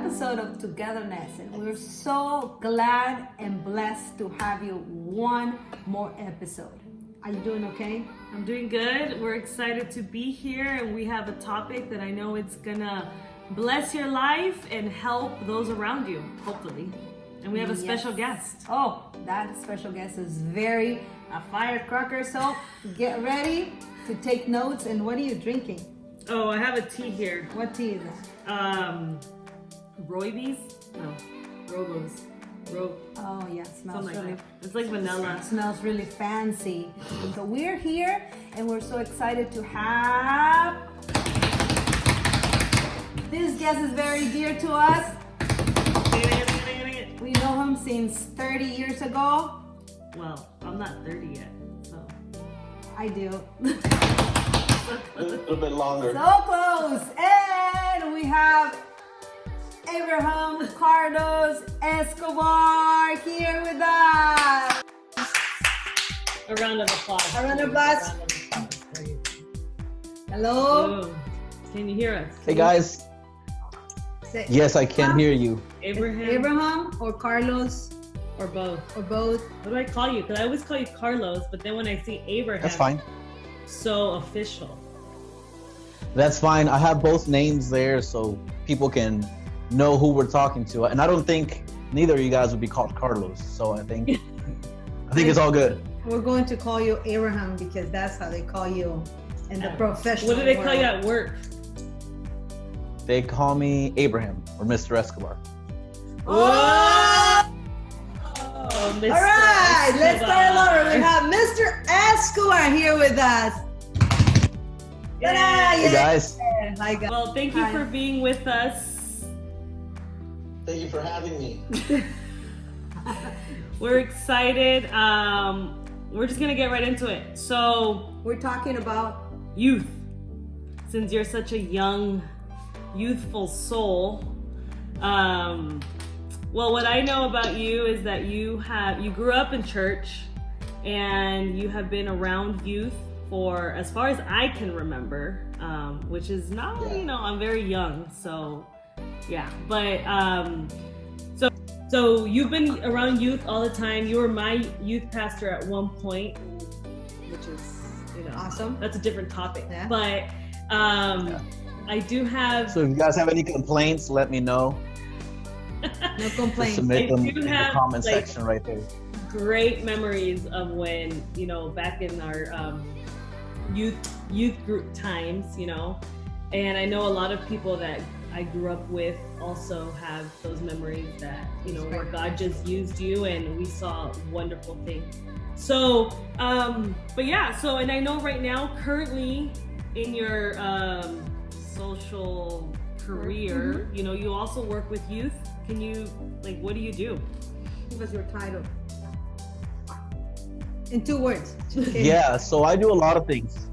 episode of Togetherness, and we're so glad and blessed to have you one more episode. Are you doing okay? I'm doing good. We're excited to be here, and we have a topic that I know it's gonna bless your life and help those around you, hopefully. And we have a special guest. Oh, that special guest is very a firecracker, so get ready to take notes. And what are you drinking? Oh, I have a tea here. What tea is that? Roiby's? No, Robo's. Oh yeah, smells Something like really. that. It's like vanilla. Smells really fancy. So we're here, and we're so excited to have. This guest is very dear to us. We know him since 30 years ago. Well, I'm not 30 yet, so. I do. A little bit longer. So close. And we have Abraham Carlos Escobar here with us. A round of applause. A round of applause. There you go. Hello. Hello. Can you hear us? Hey guys. Say- Yes, I can hear you. Abraham or Carlos or both? or both. What do I call you? Because I always call you Carlos, but then when I see Abraham, That's fine. So official. That's fine. I have both names there so people can know who we're talking to. And I don't think neither of you guys would be called Carlos. So I think it's all good. We're going to call you Abraham because that's how they call you in the professional What do they call world. you at work? They call me Abraham or Mr. Escobar. Oh! Oh, Mr. All right, let's start Escobar. over. We have Mr. Escobar here with us. Yeah. Hey guys. Hi guys. Well, thank you Hi. for being with us. Thank you for having me. We're excited. We're just gonna get right into it. So, We're talking about youth. Since you're such a young, youthful soul, well, what I know about you is that you grew up in church, and you have been around youth for as far as I can remember, which is not, I'm very young, so yeah. But so you've been around youth all the time. You were my youth pastor at one point, which is awesome. That's a different topic. Yeah. But I do have. So if you guys have any complaints, let me know. No Just complaints. submit I them do in the have, comment like, section right there. Great memories of when, back in our youth group times, and I know a lot of people that I grew up with also have those memories that, where God just used you and we saw wonderful things. So, but yeah, so, and I know right now, currently in your social career, you also work with youth. Can you, what do you do? What was your title? In 2 words. Yeah, so I do a lot of things.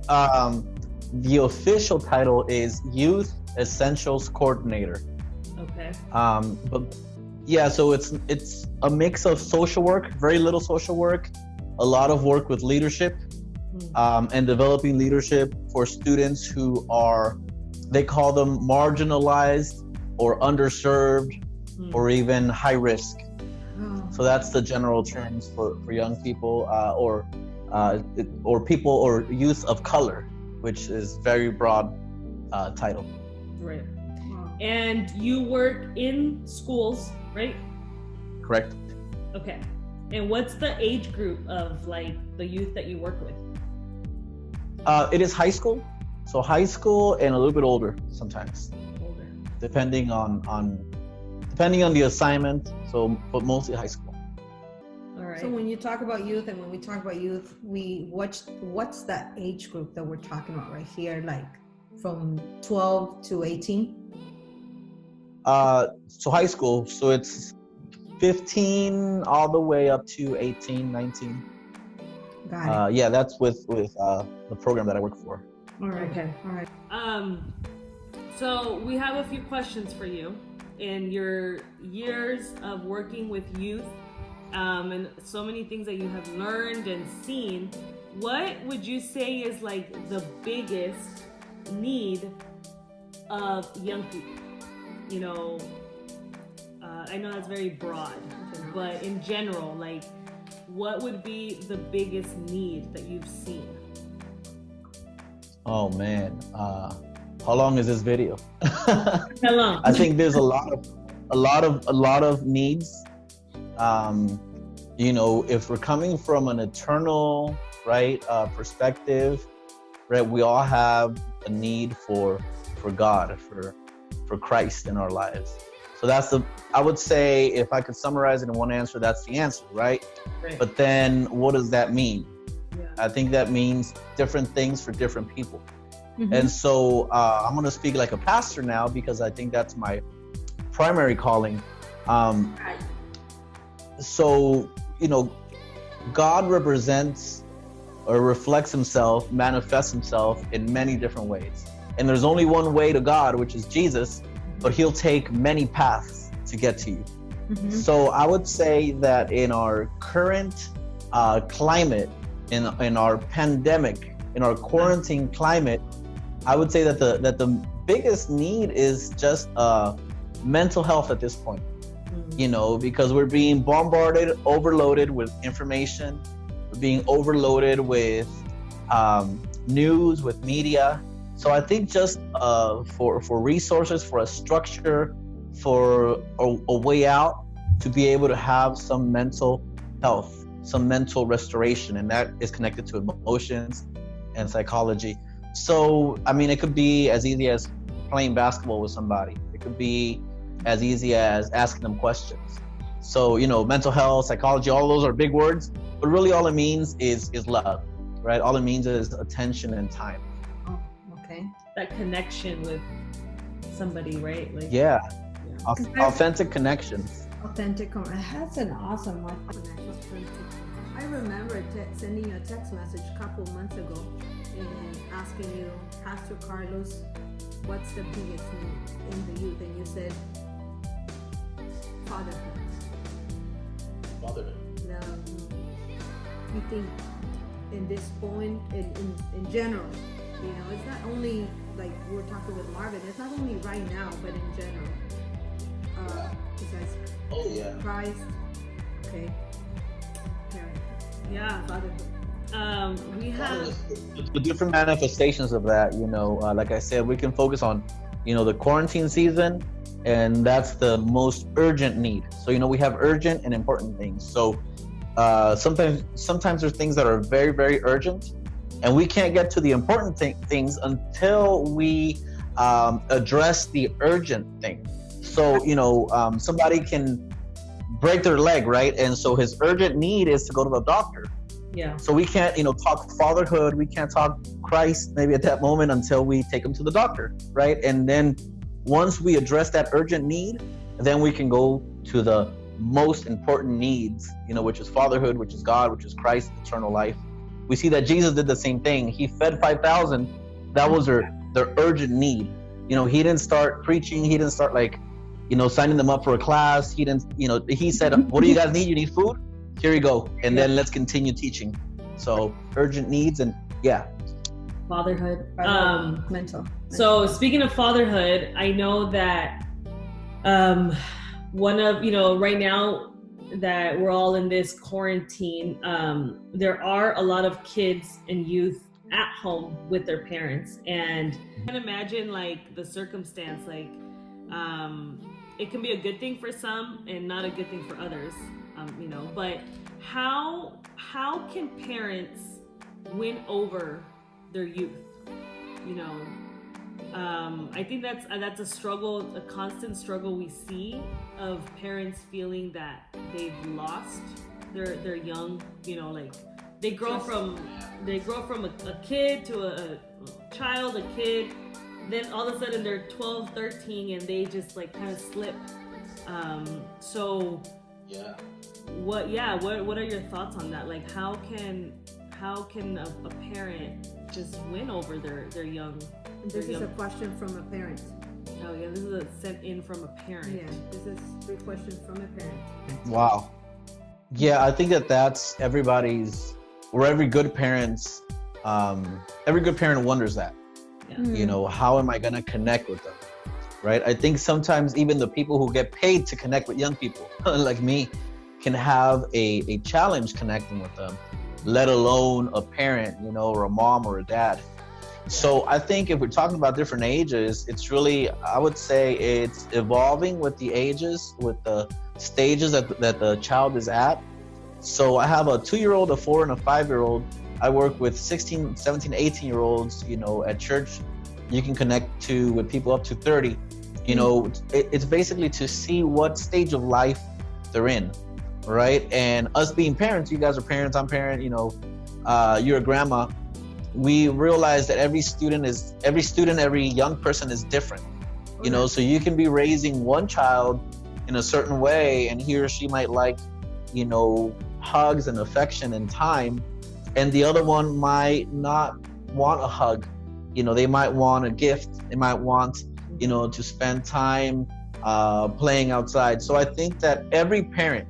The official title is Youth Essentials Coordinator. Okay. But yeah, so it's a mix of social work, very little social work, a lot of work with leadership, and developing leadership for students who are, they call them marginalized or underserved or even high risk. So that's the general terms for young people or people or youth of color, which is very broad title. Right. And you work in schools, right? Correct. Okay. And what's the age group of the youth that you work with? It is high school. So high school and a little bit older sometimes, Older. depending on the assignment. So, but mostly high school. All right. So when you talk about youth, and when we talk about youth, what's that age group that we're talking about right here, like from 12 to 18? So high school, so it's 15 all the way up to 18, 19. Got it. Yeah, that's with the program that I work for. All right. Okay. All right. So we have a few questions for you. In your years of working with youth, and so many things that you have learned and seen, what would you say is the biggest need of young people? you know, I know that's very broad, but in general, like, what would be the biggest need that you've seen? Oh man, how long is this video? How long? I think there's a lot of needs. You know, if we're coming from an eternal, right, perspective, right, we all have a need for God, for Christ in our lives. So I would say, if I could summarize it in one answer, that's the answer, right? But then what does that mean? Yeah. I think that means different things for different people. Mhm. And so I'm going to speak like a pastor now, because I think that's my primary calling. So, you know, God represents or reflects himself, manifests himself in many different ways. And there's only one way to God, which is Jesus, but he'll take many paths to get to you. Mhm. So I would say that in our current climate, in our pandemic, in our quarantine climate, I would say that the biggest need is just mental health at this point. You know, because we're being bombarded, overloaded with information, we're being overloaded with news, with media. So I think just for resources, for a structure, for a way out to be able to have some mental health, some mental restoration, and that is connected to emotions and psychology. So, I mean, it could be as easy as playing basketball with somebody. It could be as easy as asking them questions. So, you know, mental health, psychology, all those are big words, but really all it means is love, right? All it means is attention and time. Oh, okay. That connection with somebody, right? Like, Yeah, yeah. authentic connections. Authentic. That's an awesome one. I remember sending you a text message a couple months ago and asking you, Pastor Carlos, what's the biggest need in the youth? And you said, fatherhood. You think in this point, in general, you know, it's not only like we're talking with Marvin, it's not only right now, but in general. Besides Christ, okay, parent, Yeah. fatherhood. We have, The different manifestations of that, you know, like I said, we can focus on, you know, the quarantine season, and that's the most urgent need. So, you know, we have urgent and important things. So sometimes there's things that are very, very urgent, and we can't get to the important things until we address the urgent thing. So, you know, somebody can break their leg, right? And so his urgent need is to go to the doctor. yeah. So we can't, you know, talk fatherhood, we can't talk Christ maybe at that moment until we take him to the doctor, right? And then once we address that urgent need, then we can go to the most important needs, you know, which is fatherhood, which is God, which is Christ, eternal life. We see that Jesus did the same thing. He fed 5,000. That was their urgent need. You know, he didn't start preaching. He didn't start like, you know, signing them up for a class. He didn't, you know, he said, what do you guys need? You need food? Here you go. And then let's continue teaching. So urgent needs, and yeah. Fatherhood. Mental. So speaking of fatherhood, I know that one of, you know, right now that we're all in this quarantine, there are a lot of kids and youth at home with their parents, and I can imagine like the circumstance, like it can be a good thing for some and not a good thing for others, you know, but how can parents win over their youth, you know? I think that's a struggle, a constant struggle we see of parents feeling that they've lost their young, you know, like they grow from a kid to a child, a kid, then all of a sudden they're 12, 13, and they just like kind of slip. So what are your thoughts on that? Like how can a parent just win over their young? This is a question from a parent. Oh yeah, this is a sent in from a parent. Yeah, this is a question from a parent. Wow. Yeah, I think that's everybody's, or every good parent wonders that. Yeah. Mm-hmm. You know, how am I going to connect with them? right? I think sometimes even the people who get paid to connect with young people, like me, can have a challenge connecting with them, let alone a parent, you know, or a mom or a dad. So I think if we're talking about different ages, it's really, I would say it's evolving with the ages, with the stages that the child is at. So I have a 2-year-old, a 4 and a 5-year-old. I work with 16, 17, 18-year-olds, you know, at church. You can connect with people up to 30. You know, it's basically to see what stage of life they're in, right? And us being parents, you guys are parents, I'm parent, you know, you're a grandma. We realize that every student, every young person is different, you know, so you can be raising one child in a certain way and he or she might like, you know, hugs and affection and time, and the other one might not want a hug. You know, they might want a gift, they might want, you know, to spend time playing outside. So I think that every parent,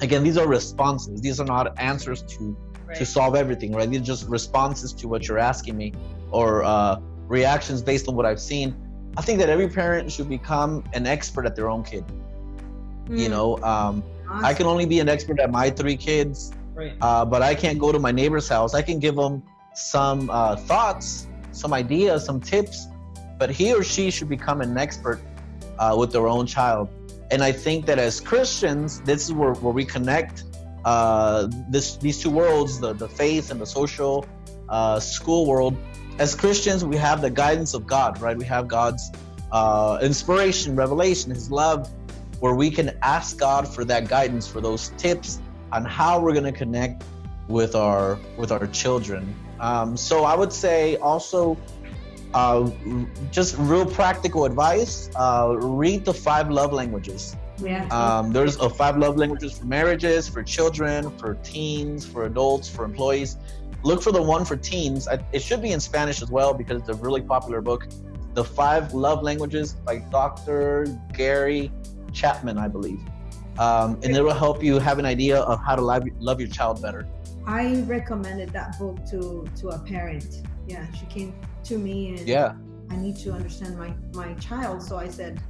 again, these are responses, these are not answers to solve everything, right? These are just responses to what you're asking me, or reactions based on what I've seen. I think that every parent should become an expert at their own kid. You know, awesome. I can only be an expert at my 3 kids, but I can't go to my neighbor's house. I can give them some thoughts, some ideas, some tips, but he or she should become an expert with their own child. And I think that as Christians, this is where we connect these two worlds, the faith and the social school world. As Christians, we have the guidance of God, right? We have God's inspiration, revelation, his love, where we can ask God for that guidance, for those tips on how we're going to connect with our children. So I would say also, just real practical advice, read the 5 love languages. There's 5 love languages for marriages, for children, for teens, for adults, for employees. Look for the one for teens. It should be in Spanish as well because it's a really popular book. The 5 love languages by Dr. Gary Chapman, I believe. And it will help you have an idea of how to love your child better. I recommended that book to a parent. Yeah, she came to me and I need to understand my child. So I said,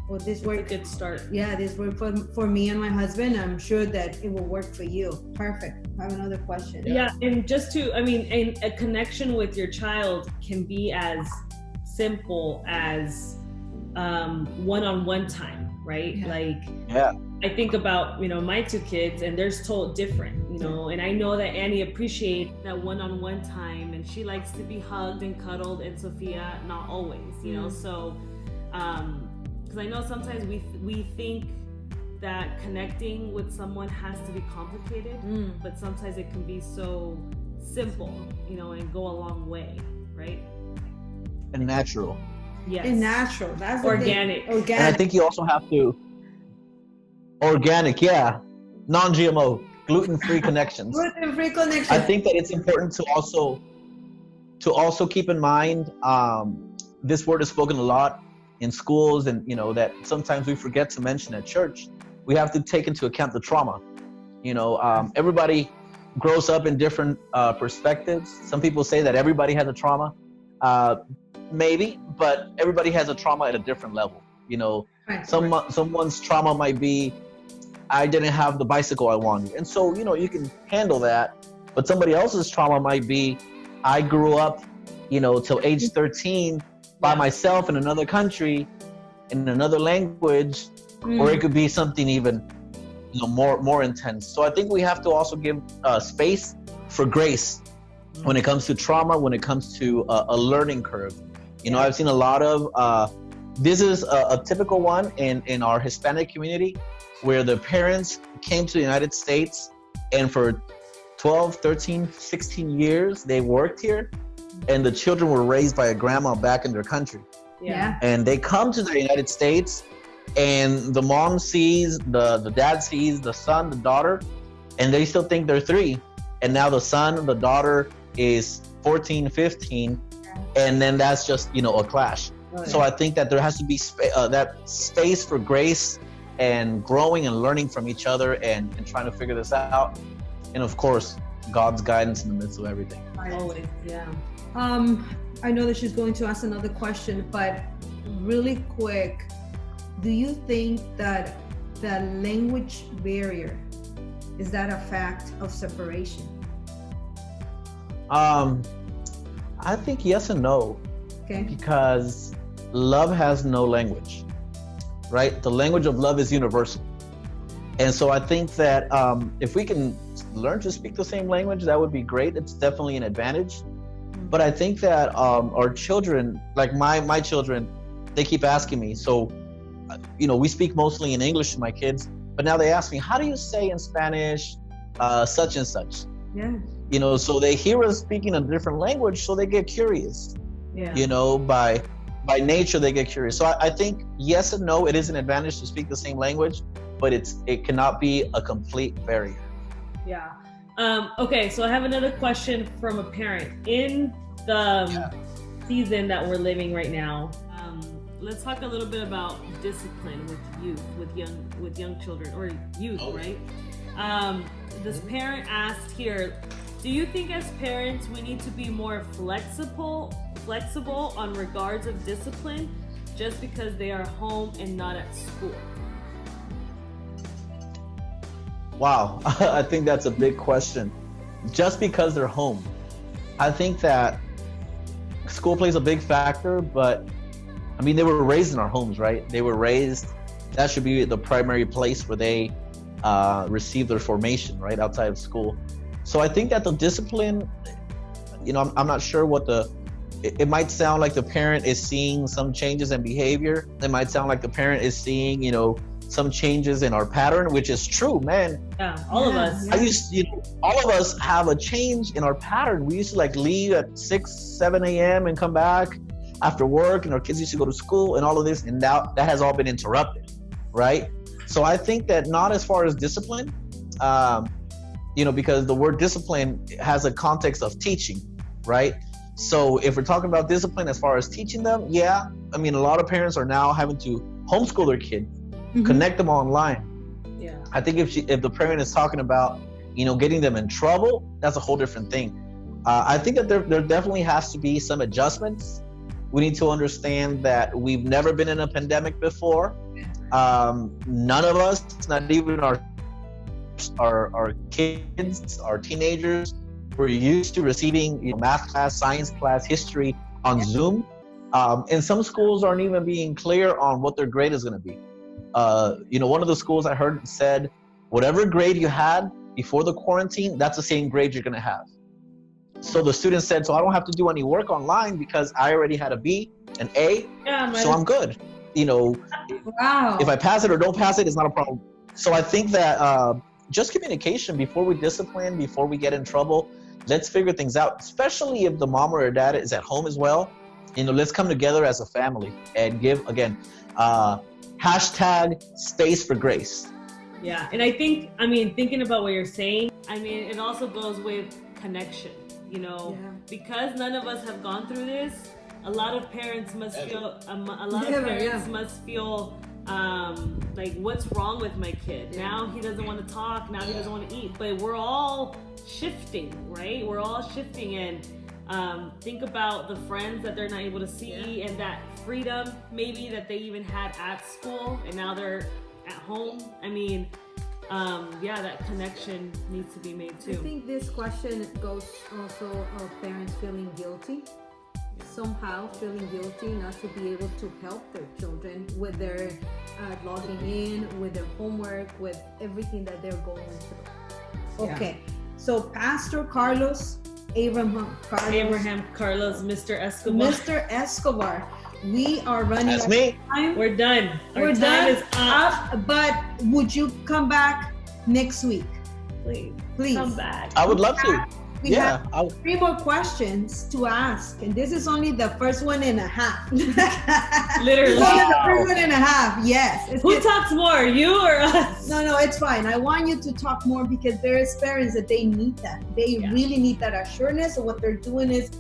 well, this worked. A good start. Yeah, this worked for me and my husband. I'm sure that it will work for you. Perfect. I have another question. Yeah, and just to, I mean, a connection with your child can be as simple as one-on-one time, right? I think about, you know, my 2 kids and they're told different, you know, and I know that Annie appreciates that one-on-one time and she likes to be hugged and cuddled, and Sophia not always, you know. So because I know sometimes we think that connecting with someone has to be complicated, but sometimes it can be so simple, you know, and go a long way, right? And natural. Yes. And natural. That's organic. And I think you also have to organic, non-GMO, gluten-free connections. Gluten-free connections. I think that it's important to also keep in mind, this word is spoken a lot in schools, and you know that sometimes we forget to mention at church. We have to take into account the trauma. You know, everybody grows up in different perspectives. Some people say that everybody has a trauma, maybe, but everybody has a trauma at a different level. You know, someone's trauma might be, I didn't have the bicycle I wanted. And so, you know, you can handle that. But somebody else's trauma might be, I grew up, you know, till age 13 by myself in another country, in another language, or it could be something even, you know, more intense. So I think we have to also give space for grace when it comes to trauma, when it comes to a learning curve. You know, I've seen a lot of, this is a typical one in our Hispanic community, where the parents came to the United States and for 12, 13, 16 years, they worked here, and the children were raised by a grandma back in their country. And they come to the United States, and the mom sees, the dad sees the son, the daughter, and they still think they're 3. And now the son, the daughter is 14, 15, and then that's just, you know, a clash. So I think that there has to be that space for grace and growing and learning from each other and trying to figure this out. And of course, God's guidance in the midst of everything. Always, I know that she's going to ask another question, but really quick, do you think that the language barrier, is that a fact of separation? I think yes and no, Okay. because love has no language, right? The language of love is universal. And so I think that if we can learn to speak the same language, that would be great. It's definitely an advantage. But I think that our children, like my children, they keep asking me. So, we speak mostly in English to my kids, but now they ask me, how do you say in Spanish such and such? Yeah. So they hear us speaking a different language, so they get curious. Yeah. By nature they get curious. So I think yes and no, it is an advantage to speak the same language, but it cannot be a complete barrier. Yeah. Okay, so I have another question from a parent. In the season that we're living right now, let's talk a little bit about discipline with youth, with young children or youth, right? This parent asked here, do you think as parents we need to be more flexible on regards of discipline just because they are home and not at school? Wow, I think that's a big question. Just because they're home. I think that school plays a big factor, but they were raised in our homes, right? They were raised, that should be the primary place where they receive their formation, right? Outside of school. So I think that the discipline, I'm not sure it might sound like the parent is seeing some changes in behavior. It might sound like the parent is seeing, some changes in our pattern, which is true, man. Yeah, all of us. All of us have a change in our pattern. We used to leave at 6, 7 a.m. and come back after work, and our kids used to go to school and all of this, and now that has all been interrupted, right? So I think that not as far as discipline, because the word discipline has a context of teaching, right? So if we're talking about discipline as far as teaching them, a lot of parents are now having to homeschool their kids, connect them online. Yeah. I think if the parent is talking about, getting them in trouble, that's a whole different thing. I think that there definitely has to be some adjustments. We need to understand that we've never been in a pandemic before. None of us, not even our kids, our teenagers, were used to receiving math class, science class, history on Zoom. And some schools aren't even being clear on what their grade is going to be. One of the schools I heard said, whatever grade you had before the quarantine, that's the same grade you're going to have. So the student said, so I don't have to do any work online because I already had a B, an A, so I'm good. Wow. If I pass it or don't pass it, it's not a problem. So I think that just communication before we discipline, before we get in trouble, let's figure things out, especially if the mom or dad is at home as well. Let's come together as a family and give, again, hashtag space for grace. Yeah, and I think, thinking about what you're saying, it also goes with connection, because none of us have gone through this. A lot of parents must feel, must feel like, what's wrong with my kid? Now he doesn't want to talk, now he doesn't want to eat, but we're all shifting, right? We're all shifting, and think about the friends that they're not able to see and that freedom maybe that they even had at school and now they're at home. That connection needs to be made too. I think this question goes also of parents feeling guilty, somehow feeling guilty not to be able to help their children with their logging in, with their homework, with everything that they're going through. Okay, so Pastor Carlos, Abraham Carlos, Mr. Escobar, we are running That's out me. of time. We're done. We're Our time done. is up. But would you come back next week? Please. Come back. I would love to. We have 3 more questions to ask, and this is only the first 1.5. Literally. This is the first 1.5. Yes. Who talks more, you or us? No, it's fine. I want you to talk more because there is parents that they need that. They really need that assurance of what they're doing is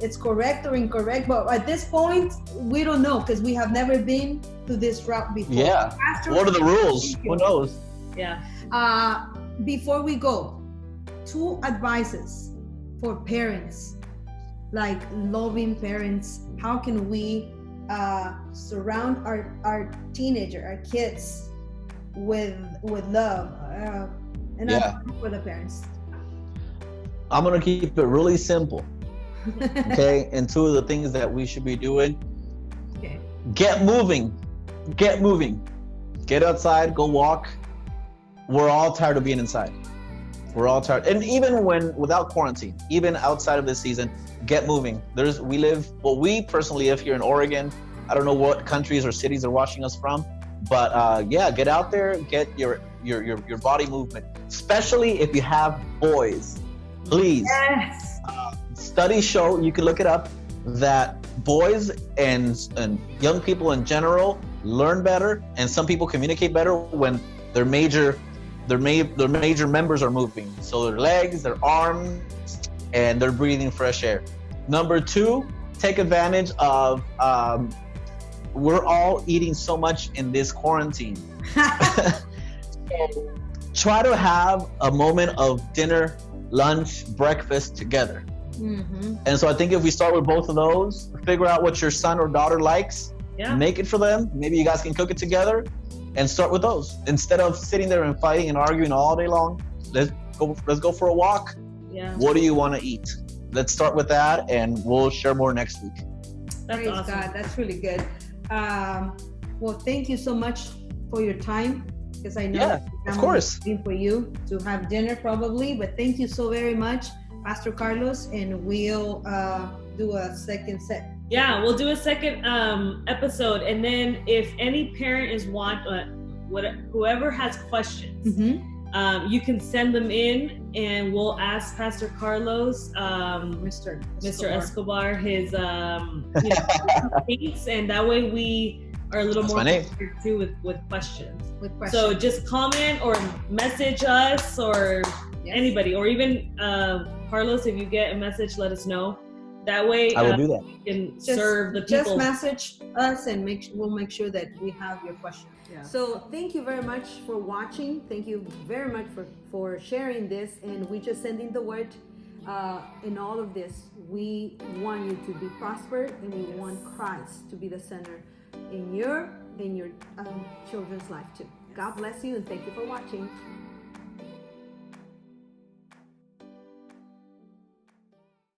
it's correct or incorrect. But at this point, we don't know because we have never been to this route before. Yeah. What are the rules? Who knows? Yeah. Before we go, 2 advices for parents, like loving parents. How can we surround our teenager, our kids with love, and Yeah. for the parents. I'm gonna keep it really simple. Okay, and two of the things that we should be doing: Okay. get moving, get moving, get outside, go walk. We're all tired of being inside. We're all tired, and even when without quarantine, even outside of this season, get moving. We personally live here in Oregon. I don't know what countries or cities are watching us from, but yeah, get out there, get your body movement, especially if you have boys. Please. Yes. Studies show, you can look it up, that boys and young people in general learn better, and some people communicate better when their major members are moving. So their legs, their arms, and they're breathing fresh air. Number two, take advantage of, we're all eating so much in this quarantine. So try to have a moment of dinner, lunch, breakfast together. Mm-hmm. And so I think if we start with both of those, figure out what your son or daughter likes, Yeah. make it for them. Maybe you guys can cook it together, and start with those instead of sitting there and fighting and arguing all day long. Let's go for a walk. Yeah. What do you want to eat? Let's start with that, and we'll share more next week. That's Praise awesome. God, that's really good. Well, thank you so much for your time, because I know Yeah, that of your family course. is waiting for you to have dinner probably, but thank you so very much, Pastor Carlos, and we'll do a second set. Yeah, we'll do a second episode, and then if any parent is whoever has questions, Mm-hmm. you can send them in, and we'll ask Pastor Carlos, Mr. Escobar, his things, and that way we are a little That's more my name. prepared too with questions. With questions. So just comment or message us, or Yes. anybody, or even Carlos, if you get a message, let us know. That way I will do that. we can Just- serve the Just people. message us, and we'll make sure that we have your question. Yeah. So thank you very much for watching. Thank you very much for sharing this. And we just sending the word in all of this. We want you to be prospered, and we want Christ to be the center in your children's life too. God bless you, and thank you for watching.